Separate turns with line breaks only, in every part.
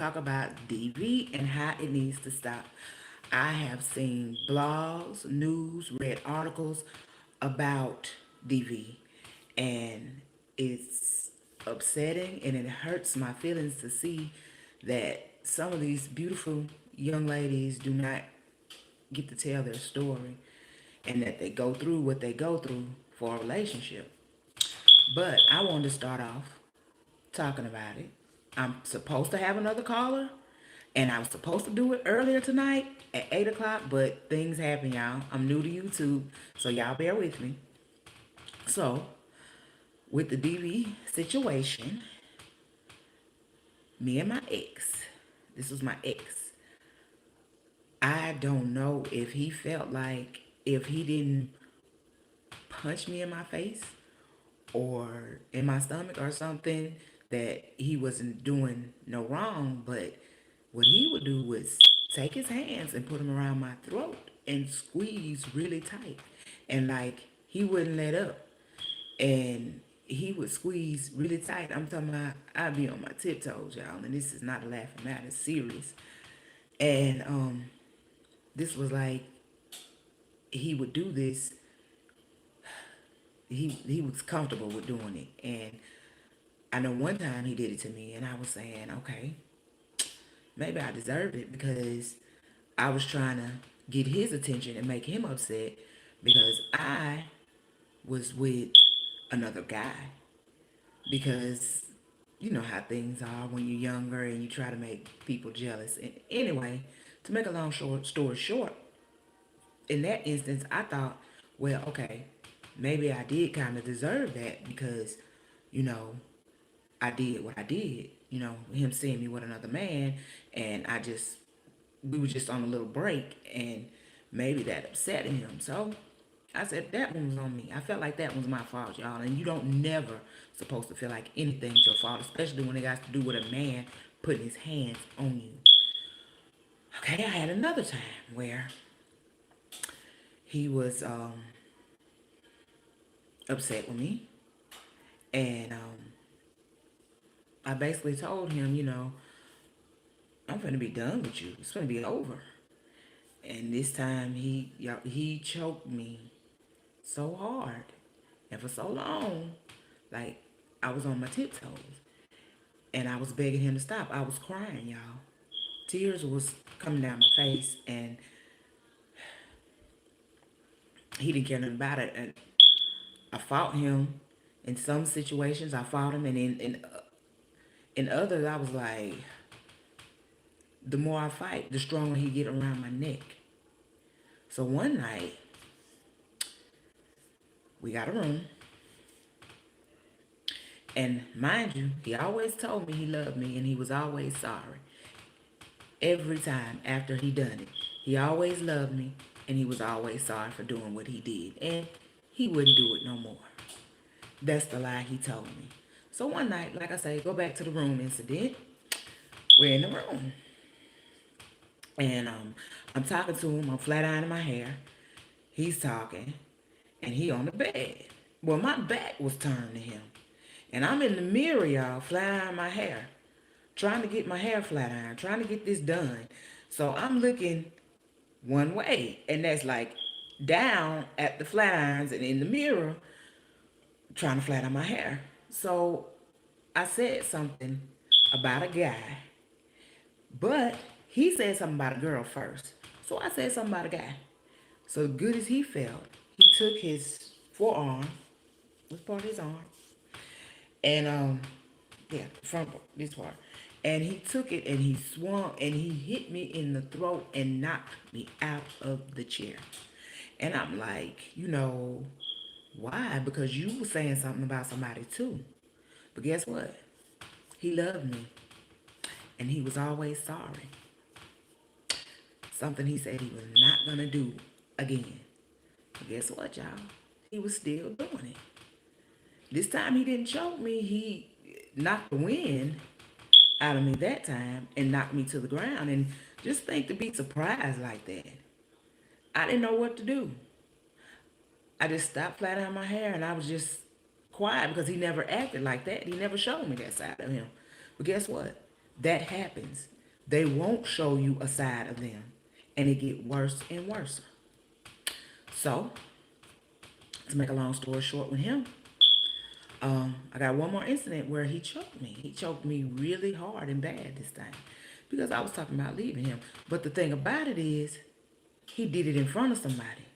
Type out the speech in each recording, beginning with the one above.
talk about DV and how it needs to stop. I have seen blogs, news, read articles about DV, and it's upsetting and it hurts my feelings to see that some of these beautiful young ladies do not get to tell their story and that they go through what they go through for a relationship. But I wanted to start off talking about it. I'm supposed to have another caller, and I was supposed to do it earlier tonight at 8 o'clock, but things happen, y'all. I'm new to YouTube, so y'all bear with me. So, with the DV situation, me and my ex, this was my ex, I don't know if he felt like if he didn't punch me in my face or in my stomach or something, that he wasn't doing no wrong, but what he would do was take his hands and put them around my throat and squeeze really tight. And like he wouldn't let up. And he would squeeze really tight. I'm talking about I'd be on my tiptoes, y'all. And this is not a laughing matter, it's serious. And this was like he would do this. He was comfortable with doing it. And I know one time he did it to me and I was saying, okay, maybe I deserved it because I was trying to get his attention and make him upset because I was with another guy. Because you know how things are when you're younger and you try to make people jealous. And anyway, to make a long short story short, in that instance, I thought, well, okay, maybe I did kind of deserve that because, you know, I did what I did. You know, him seeing me with another man, and we were just on a little break, and maybe that upset him. So I said that one was on me. I felt like that was my fault, y'all. And you don't never supposed to feel like anything's your fault, especially when it got to do with a man putting his hands on you. Okay, I had another time where he was upset with me, and I basically told him, you know, I'm gonna be done with you. It's gonna be over. And this time he choked me so hard and for so long, like I was on my tiptoes, and I was begging him to stop. I was crying, y'all. Tears was coming down my face, and he didn't care nothing about it. And I fought him in some situations. I fought him, and in others, I was like, the more I fight, the stronger he get around my neck. So one night, we got a room, and mind you, he always told me he loved me, and he was always sorry. Every time after he done it, he always loved me, and he was always sorry for doing what he did, and he wouldn't do it no more. That's the lie he told me. So one night, like I say, go back to the room incident. We're in the room, and I'm talking to him. I'm flat ironing my hair. He's talking, and he on the bed. Well, my back was turned to him, and I'm in the mirror, y'all, flat ironing my hair, trying to get my hair flat ironed, trying to get this done. So I'm looking one way, and that's like down at the flat irons and in the mirror trying to flat iron my hair. So I said something about a guy, but he said something about a girl first. So I said something about a guy. So good as he felt, he took his forearm, this part of his arm, and yeah, the front part, this part. And he took it and he swung and he hit me in the throat and knocked me out of the chair. And I'm like, you know, why? Because you were saying something about somebody too. But guess what? He loved me and he was always sorry. Something he said he was not gonna do again. But guess what, y'all? He was still doing it. This time he didn't choke me. He knocked the wind out of me that time and knocked me to the ground. And just think to be surprised like that. I didn't know what to do. I just stopped flat on my hair and I was just quiet because he never acted like that. He never showed me that side of him. But guess what? that happens. They won't show you a side of them, and it get worse and worse. So, to make a long story short with him, I got one more incident where he choked me. He choked me really hard and bad this time because I was talking about leaving him. But the thing about it is, he did it in front of somebody,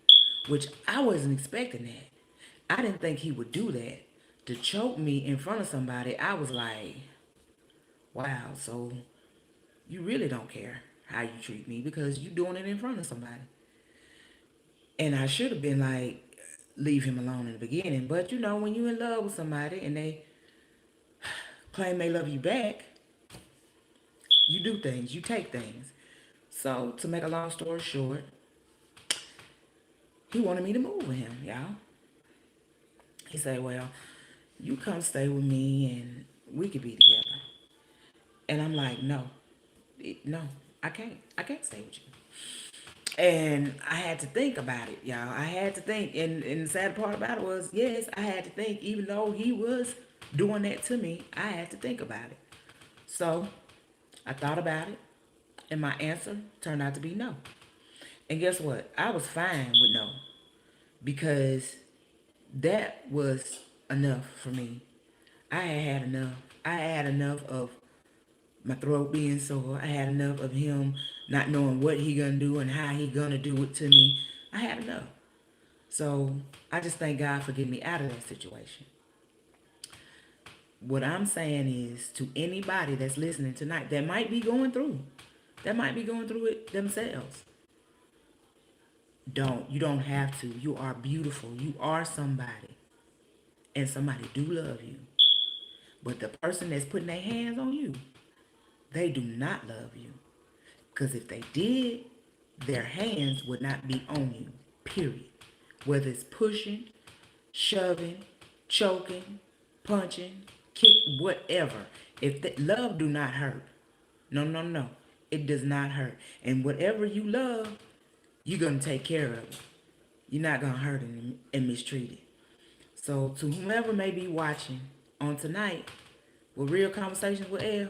which I wasn't expecting that. I didn't think he would do that. To choke me in front of somebody, I was like, wow, so you really don't care how you treat me because you doing it in front of somebody. And I should have been like, leave him alone in the beginning. But you know, when you're in love with somebody and they claim they love you back, you do things, you take things. So to make a long story short, he wanted me to move with him, y'all. He said, well, you come stay with me and we could be together. And I'm like, no, no, I can't. I can't stay with you. And I had to think about it, y'all. I had to think. And the sad part about it was, yes, I had to think. Even though he was doing that to me, I had to think about it. So I thought about it, and my answer turned out to be no. And guess what? I was fine with no because that was enough for me. I had enough. I had enough of my throat being sore. I had enough of him not knowing what he gonna do and how he gonna do it to me. I had enough. So I just thank God for getting me out of that situation. What I'm saying is to anybody that's listening tonight that might be going through, it themselves. You don't have to. You are beautiful. You are somebody. And somebody do love you. But the person that's putting their hands on you, they do not love you. Because if they did, their hands would not be on you, period. Whether it's pushing, shoving, choking, punching, kick, whatever. If that love do not hurt. No, no, no. It does not hurt. And whatever you love, you're going to take care of it. You're not going to hurt it and mistreat it. So to whomever may be watching on tonight with Real Conversations with Elle,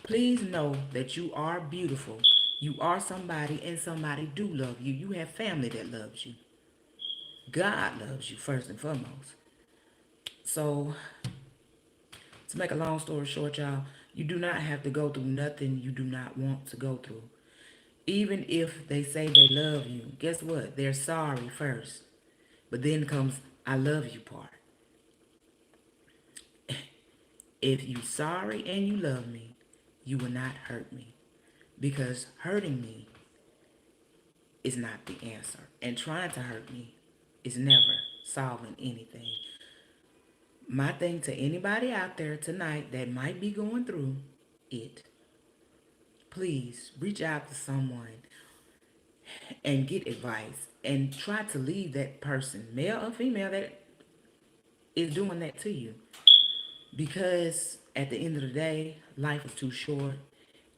please know that you are beautiful. You are somebody and somebody do love you. You have family that loves you. God loves you first and foremost. So to make a long story short, y'all, you do not have to go through nothing you do not want to go through. Even if they say they love you, guess what? They're sorry first. But then comes I love you part. If you sorry and you love me, you will not hurt me. Because hurting me is not the answer. And trying to hurt me is never solving anything. My thing to anybody out there tonight that might be going through it, please reach out to someone and get advice and try to leave that person, male or female, that is doing that to you. Because at the end of the day, life is too short.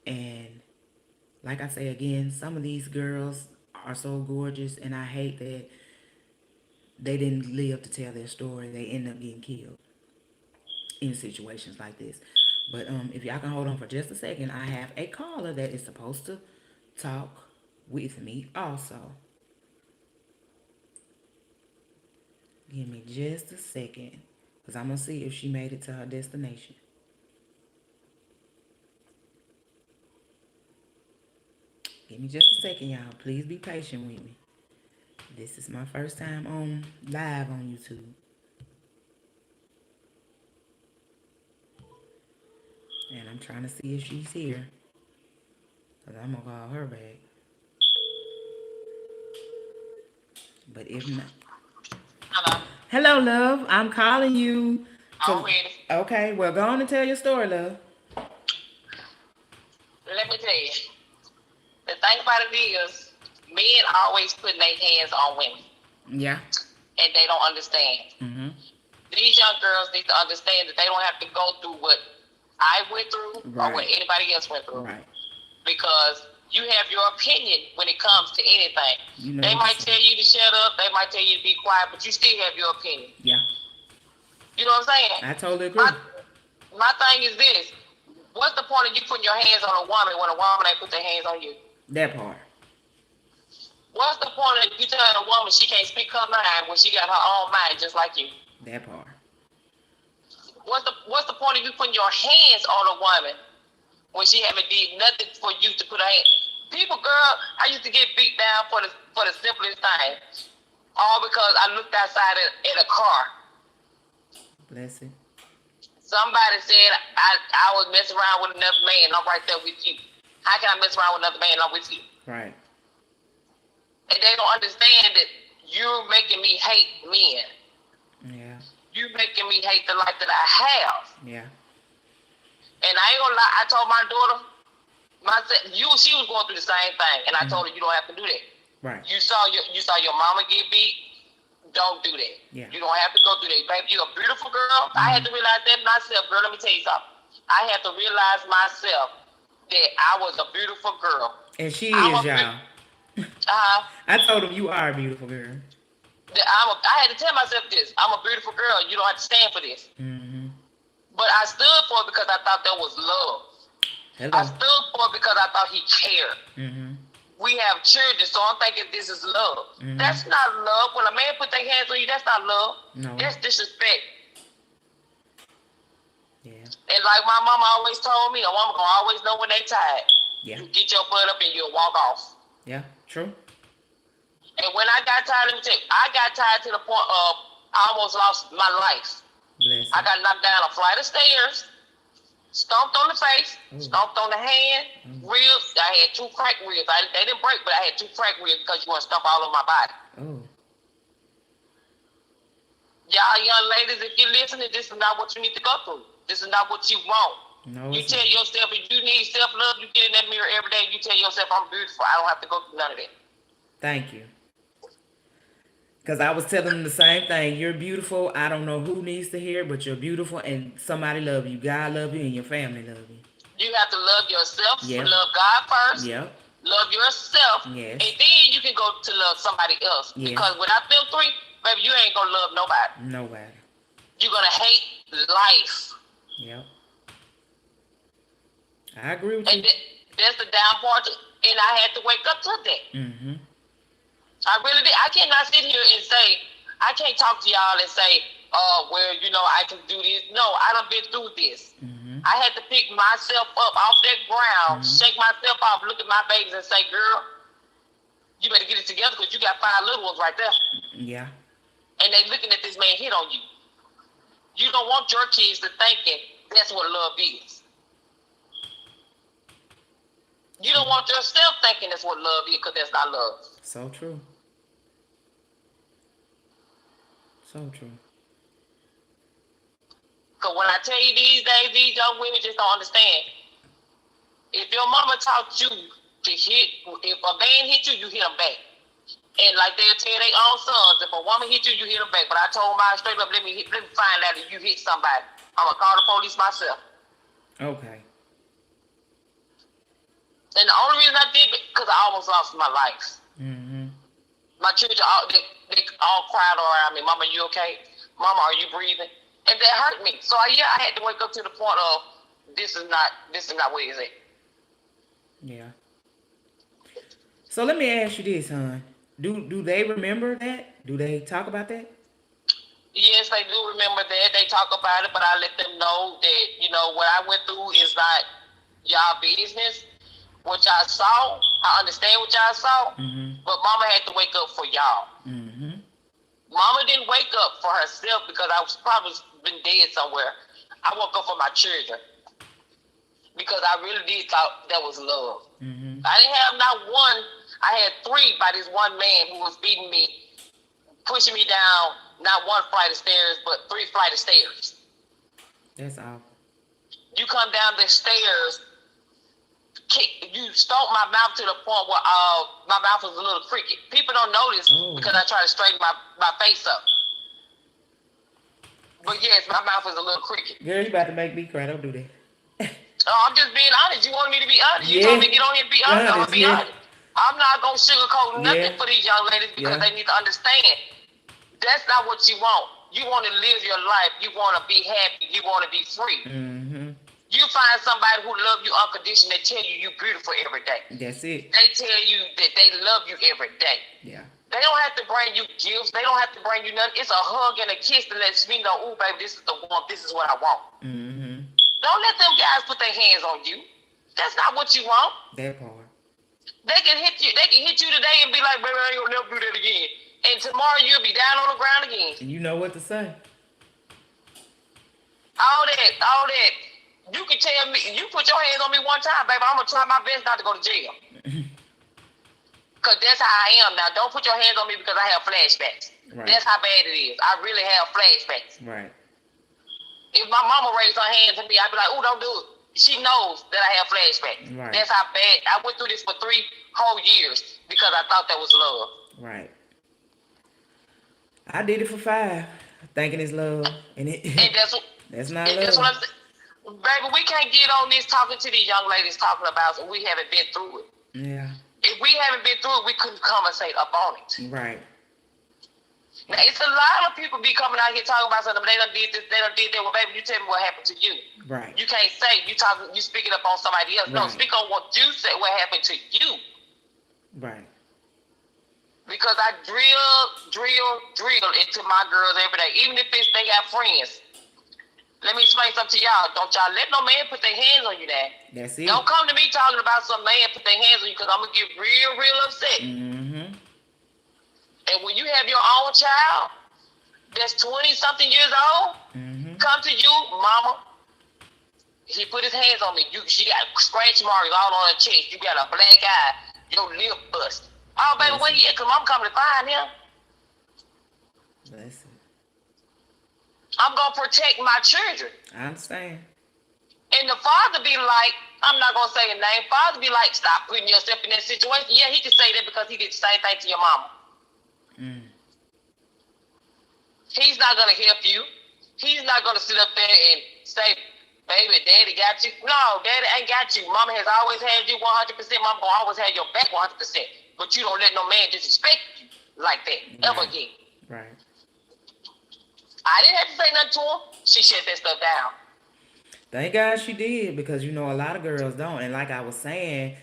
And like I say again, some of these girls are so gorgeous, and I hate that they didn't live to tell their story. They end up getting killed in situations like this. But if y'all can hold on for just a second, I have a caller that is supposed to talk with me also. Give me just a second, because I'm going to see if she made it to her destination. Give me just a second, y'all. Please be patient with me. This is my first time on live on YouTube. And I'm trying to see if she's here, because I'm going to call her back. But if not...
Hello.
Hello, love. I'm calling you.
I'm ready.
Okay, well, go on and tell your story, love.
Let me tell you. The thing about it is, men always putting their hands on women.
Yeah.
And they don't understand.
Mm-hmm.
These young girls need to understand that they don't have to go through what I went through or what anybody else went through.
Right.
Because you have your opinion when it comes to anything.
You know,
they might tell you to shut up. They might tell you to be quiet, but you still have your opinion.
Yeah.
You know what I'm saying?
I totally agree.
My thing is this. What's the point of you putting your hands on a woman when a woman ain't put their hands on you?
That part.
What's the point of you telling a woman she can't speak her mind when she got her own mind just like you?
That part.
What's the point of you putting your hands on a woman when she haven't did nothing for you to put her hands? People, girl, I used to get beat down for the simplest thing, all because I looked outside in a car.
Bless it.
Somebody said I was messing around with another man. I'm right there with you. How can I mess around with another man? I'm with you.
Right.
And they don't understand that you're making me hate men.
Yeah.
You're making me hate the life that I have.
Yeah.
And I ain't gonna lie, I told my daughter, she was going through the same thing, and I told her you don't have to do that.
Right.
You saw your mama get beat. Don't do that.
Yeah.
You don't have to go through that. Baby, you're a beautiful girl. I had to realize that myself, girl. Let me tell you something. I had to realize myself that I was a beautiful girl.
And she is, y'all. I told him you are a beautiful girl.
I had to tell myself this. I'm a beautiful girl. You don't have to stand for this.
Mm-hmm.
But I stood for it because I thought that was love.
Hello.
I stood for it because I thought he cared.
Mm-hmm.
We have children, so I'm thinking this is love.
Mm-hmm.
That's not love. When a man put their hands on you, that's not love.
No.
That's disrespect.
Yeah.
And like my mama always told me, a woman gonna always know when they tired.
Yeah.
You get your butt up and you'll walk off.
Yeah. True.
And when I got tired, let me tell you, I got tired to the point of I almost lost my life.
Bless
I got knocked down a flight of stairs, stomped on the face, stomped on the hand, ribs. I had 2 crack ribs. They didn't break, but I had 2 crack ribs because you want to stomp all over my body.
Oh.
Y'all young ladies, if you're listening, this is not what you need to go through. This is not what you want.
No.
You tell yourself, if you need self-love, you get in that mirror every day, you tell yourself, I'm beautiful. I don't have to go through none of that.
Thank you. Because I was telling them the same thing. You're beautiful. I don't know who needs to hear it, but you're beautiful and somebody love you. God love you and your family love you.
You have to love yourself.
Yep.
Love God first.
Yep.
Love yourself.
Yes.
And then you can go to love somebody else.
Yes.
Because without them 3, baby, you ain't going to love nobody.
Nobody.
You're going to hate life.
Yep. I agree with you.
And that's the down part. And I had to wake up to that.
Mm-hmm.
I really did. I cannot sit here and say, I can't talk to y'all and say, well, I can do this. No, I done been through this.
Mm-hmm.
I had to pick myself up off that ground, shake myself off, look at my babies and say, girl, you better get it together because you got 5 little ones right there.
Yeah.
And they looking at this man hit on you. You don't want your kids to thinking that's what love is. You don't want yourself thinking that's what love is because that's not love.
So true. So true.
Because when I tell you these days, these young women just don't understand. If your mama taught you to hit, if a man hit you, you hit him back. And like they'll tell their own sons, if a woman hit you, you hit him back. But I told mine straight up, let me find out if you hit somebody. I'm going to call the police myself.
Okay.
And the only reason I did it, because I almost lost my life.
Mm-hmm.
My children, they all cried around me. Mama, you okay? Mama, are you breathing? And that hurt me. So I had to wake up to the point of this is not where it's at.
Yeah. So let me ask you this, hon. Do they remember that? Do they talk about that?
Yes, they do remember that. They talk about it, but I let them know that, what I went through is not y'all business. What y'all saw, I understand what y'all saw, but mama had to wake up for y'all.
Mm-hmm.
Mama didn't wake up for herself because I was probably been dead somewhere. I woke up for my children because I really did thought that was love.
Mm-hmm.
I didn't have not one. I had 3 by this one man who was beating me, pushing me down, not 1 flight of stairs, but 3 flight of stairs.
That's awful. You
come down the stairs, you stomp my mouth to the point where my mouth was a little crooked. People don't notice because I try to straighten my face up. But yes, my mouth was a little crooked.
Girl, you about to make me cry. Don't do that.
I'm just being honest. You wanted me to be honest. You told me to get on here and be honest. I'm going to be honest. I'm not going to sugarcoat nothing for these young ladies because they need to understand. That's not what you want. You want to live your life. You want to be happy. You want to be free.
Mm-hmm.
You find somebody who love you unconditionally. They tell you you're beautiful every day.
That's it.
They tell you that they love you every day.
Yeah.
They don't have to bring you gifts. They don't have to bring you nothing. It's a hug and a kiss that lets me know, oh, baby, this is the one. This is what I want.
Mm-hmm.
Don't let them guys put their hands on you. That's not what you want.
That part.
They can hit you. They can hit you today and be like, baby, I ain't gonna never do that again. And tomorrow you'll be down on the ground again.
You know what to say.
All that. You can tell me, you put your hands on me one time, baby, I'm gonna try my best not to go to jail. Cause that's how I am now. Don't put your hands on me because I have flashbacks.
Right.
That's how bad it is. I really have flashbacks.
Right.
If my mama raised her hand to me, I'd be like, oh, don't do it. She knows that I have flashbacks.
Right.
That's how bad. I went through this for 3 whole years because I thought that was love.
Right. I did it for 5, thinking it's love, and that's not love.
That's what I'm saying. Baby, we can't get on this talking to these young ladies talking about so we haven't been through it.
Yeah.
If we haven't been through it, we couldn't commentate up on it.
Right.
Now, it's a lot of people be coming out here talking about something. They done did this, they done did that. Well, baby, you tell me what happened to you.
Right.
You can't say you speaking up on somebody else. No,
Right.
speak on what you said. What happened to you?
Right.
Because I drill into my girls every day, even if they got friends. Let me explain something to y'all. Don't y'all let no man put their hands on you there.
That's it.
Don't come to me talking about some man put their hands on you because I'm going to get real upset.
Mm-hmm.
And when you have your own child that's 20-something years old, come to you, mama, he put his hands on me. She got scratch marks all on her chest. You got a black eye. Your lip bust. Oh, baby, where you at? Because I'm coming to find him.
Bless it.
I'm going to protect my children.
I understand.
And the father be like, I'm not going to say the name. Father be like, stop putting yourself in that situation. Yeah, he can say that because he did the same thing to your mama.
Mm.
He's not going to help you. He's not going to sit up there and say, baby, daddy got you. No, daddy ain't got you. Mama has always had you 100%. Mama will always have your back 100%. But you don't let no man disrespect you like that ever again.
Right.
I didn't have to say nothing to him. She shut that stuff down.
Thank God she did, because, a lot of girls don't. And like I was saying,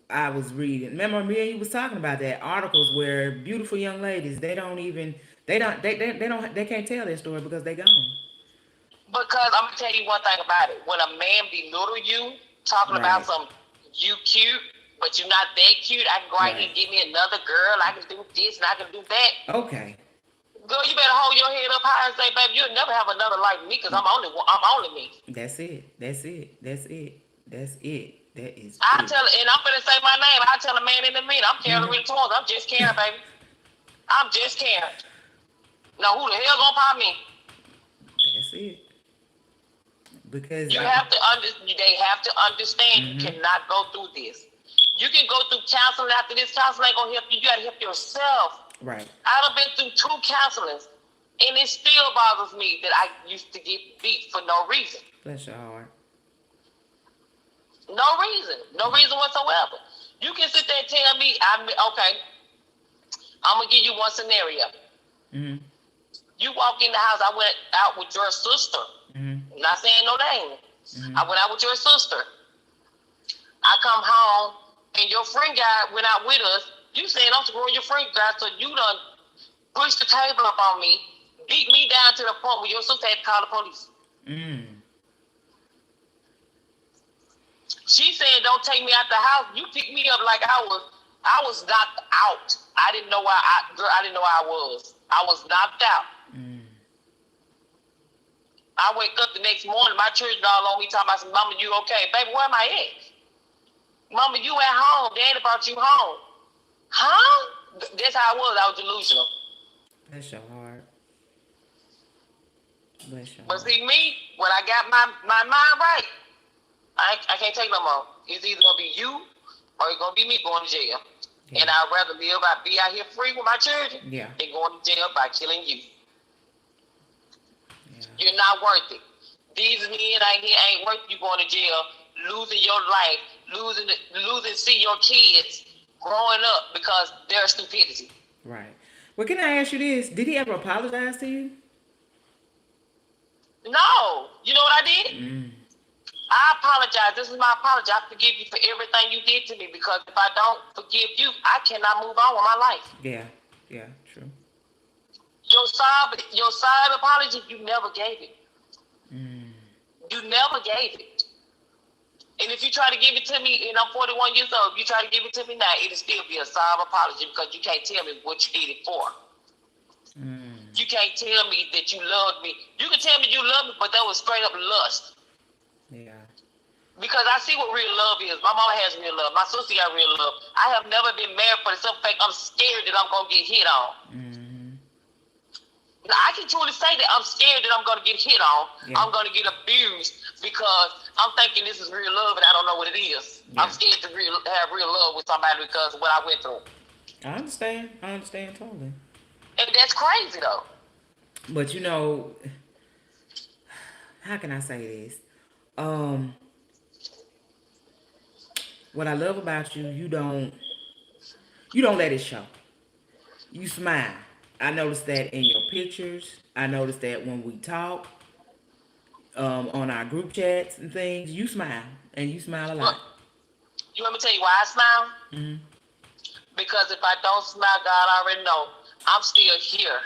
I was reading. Remember me and you was talking about that, articles where beautiful young ladies, they can't tell their story because they gone.
Because I'm going to tell you one thing about it. When a man belittle you, talking about some, you cute, but you're not that cute, I can go out here and get me another girl, I can do this and I can do that.
Okay.
Girl, you better hold your head up high and say, baby, you'll never have another like me because I'm only me.
That's it. That is it.
I tell, and I'm going to say my name. I tell a man in the meeting, I'm Carolyn Torrance. I'm just Karen, baby. I'm just Karen. Now, who the hell gonna pop me?
That's it. Because
they have to understand you cannot go through this. You can go through counseling after this. Counseling ain't gonna help you. You gotta help yourself.
Right.
I've been through 2 counselings, and it still bothers me that I used to get beat for no reason.
Bless your heart.
No reason whatsoever. You can sit there and tell me, okay, I'm gonna give you one scenario.
Mm-hmm.
You walk in the house. I went out with your sister.
Mm-hmm.
Not saying no name.
Mm-hmm.
I went out with your sister. I come home, and your friend guy went out with us. You saying I'm screwing your friend guy, so you done pushed the table up on me, beat me down to the point where your sister had to call the police.
Mm.
She said, "Don't take me out the house." You picked me up like I was knocked out. I didn't know where I was. I was knocked out.
Mm.
I wake up the next morning, my children all on me talking about, "Mama, you okay?" Baby, where am I at? Mama, you at home. Daddy brought you home. Huh? That's how I was. I was delusional.
Bless your heart.
But see, me, when I got my mind right, I can't take no more. It's either going to be you or it's going to be me going to jail. Yeah. And I'd rather be out here free with my children than going to jail by killing you. Yeah. You're not worth it. These men out here ain't worth you going to jail, losing your life, losing see your kids growing up because their stupidity.
Right. Well, can I ask you this? Did he ever apologize to you?
No. You know what I did? I apologize. This is my apology. I forgive you for everything you did to me, because if I don't forgive you, I cannot move on with my life.
Yeah, true.
Your side apology, you never gave it.
Mm.
You never gave it. And if you try to give it to me, and I'm 41 years old, if you try to give it to me now, it'll still be a sob apology, because you can't tell me what you did it for.
Mm.
You can't tell me that you loved me. You can tell me you love me, but that was straight up lust.
Yeah.
Because I see what real love is. My mama has real love. My sister got real love. I have never been married for the simple fact I'm scared that I'm going to get hit on.
Mm-hmm.
Now, I can truly say that I'm scared that I'm going to get hit on.
Yeah.
I'm going to get abused, because I'm thinking this is real love and I don't know what it is.
Yeah.
I'm scared to have real love with somebody because of what I went through.
I understand totally.
And that's crazy, though.
But how can I say this? What I love about you, you don't let it show. You smile. I noticed that in your pictures. I noticed that when we talk, on our group chats and things, you smile, and you smile a lot.
Look, you want me to tell you why I smile?
Mm-hmm.
Because if I don't smile, God already know I'm still here.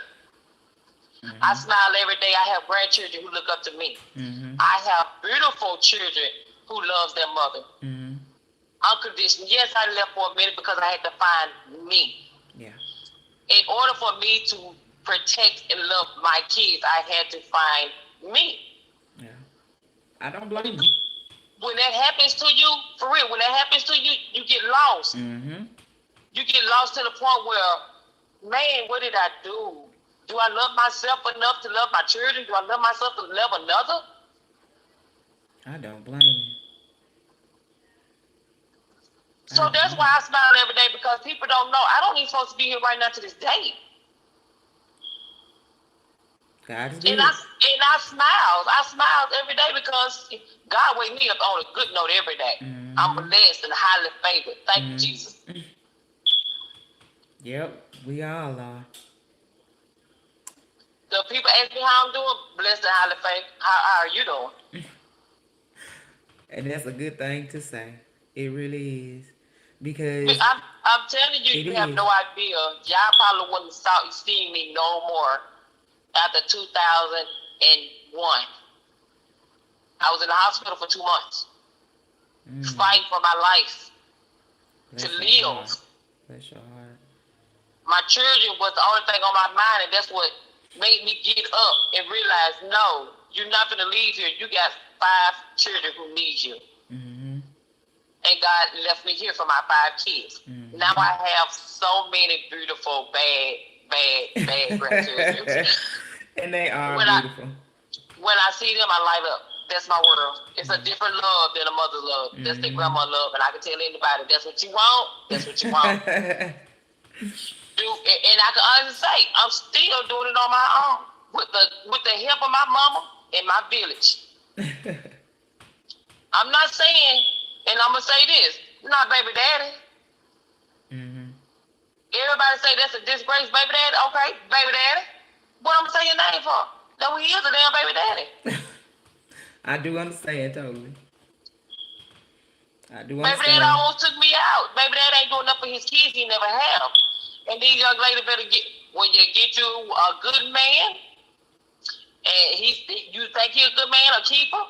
Mm-hmm.
I smile every day. I have grandchildren who look up to me.
Mm-hmm.
I have beautiful children who loves their mother.
Mm-hmm.
Unconditional. Yes, I left for a minute because I had to find me.
Yeah.
In order for me to protect and love my kids, I had to find me.
Yeah. I don't blame you.
When that happens to you, for real, when that happens to you, you get lost.
Mm-hmm.
You get lost to the point where, man, what did I do? Do I love myself enough to love my children? Do I love myself to love another?
I don't blame you.
So that's why I smile every day, because people don't know. I don't even supposed to be here right now to this day.
God is good.
And I smiles. I smiles every day because God wake me up on a good note every day.
Mm-hmm.
I'm blessed and highly favored. Thank you, Jesus.
Yep, we all are.
The people ask me how I'm doing, blessed and highly favored. How are you doing?
And that's a good thing to say. It really is. Because
I'm telling you, you have no idea. Y'all probably wouldn't see me no more after 2001. I was in the hospital for 2 months, fighting for my life, to live.
Bless your heart.
My children was the only thing on my mind, and that's what made me get up and realize, no, you're not going to leave here. You got 5 children who need you.
Mm-hmm.
And God left me here for my 5 kids. Mm-hmm. Now I have so many beautiful, bad grandchildren.
And they are beautiful.
When I see them, I light up. That's my world. It's a different love than a mother's love. That's their grandma love. And I can tell anybody, that's what you want. That's what you want. And I can honestly say, I'm still doing it on my own with the help of my mama and my village. I'm not saying, and I'm gonna say this, not baby daddy. Mm-hmm. Everybody say that's a disgrace, baby daddy. Okay, baby daddy. What I'm gonna say your name for? No, he is a damn baby daddy.
I do understand totally. I do understand.
Baby daddy almost took me out. Baby daddy ain't doing nothing for his kids. He never have. And these young ladies better when you get you a good man, and you think he's a good man or keeper,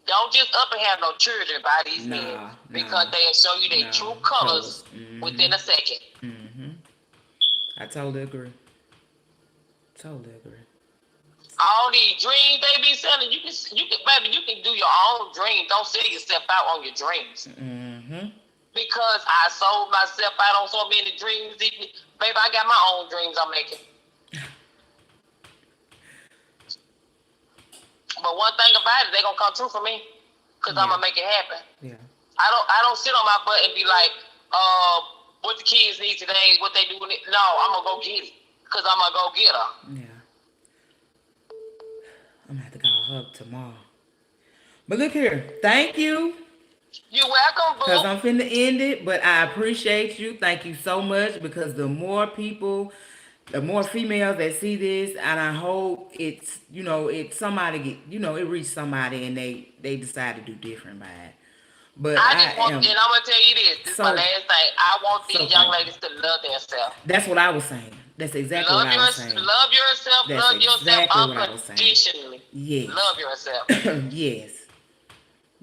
don't just up and have no children by these men, because they'll show you their true colors within a second.
Mm-hmm. I totally agree.
All these dreams they be selling, you can do your own dreams. Don't sell yourself out on your dreams.
Mm-hmm. Because
I sold myself out on so many dreams. Baby, I got my own dreams I'm making. But one thing about it, they gonna come true for me, cause I'm gonna make it happen.
Yeah.
I don't sit on my butt and be like, what the kids need today, what they doing. No, I'm gonna go get it, cause I'm gonna go get her.
Yeah. I'm gonna have to call her up tomorrow. But look here, thank you.
You're welcome, boo.
Because I'm finna end it, but I appreciate you. Thank you so much, because the more people The more females that see this, and I hope it's, it's somebody get, it reached somebody and they decide to do different by it. But
I
I
just want,
am
and I'm gonna tell you this. This is my
so
last thing. I want
so
these young
thankful.
ladies to love themselves.
That's what I was saying. That's exactly what
Love
I was saying.
love yourself.
That's
Love yourself
exactly what I was saying.
unconditionally.
Yes.
Love yourself.
Yes.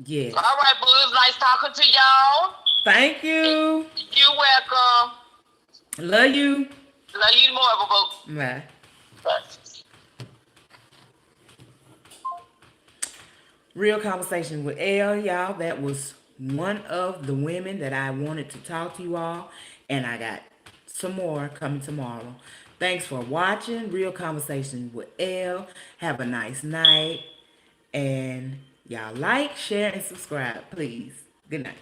Yes.
All right, boo. It was nice talking to y'all.
Thank you.
You're welcome.
Love you.
Love you more, boo.
Bye.
Bye.
Real conversation with Elle, y'all. That was one of the women that I wanted to talk to you all. And I got some more coming tomorrow. Thanks for watching Real Conversation with Elle. Have a nice night. And y'all like, share, and subscribe, please. Good night.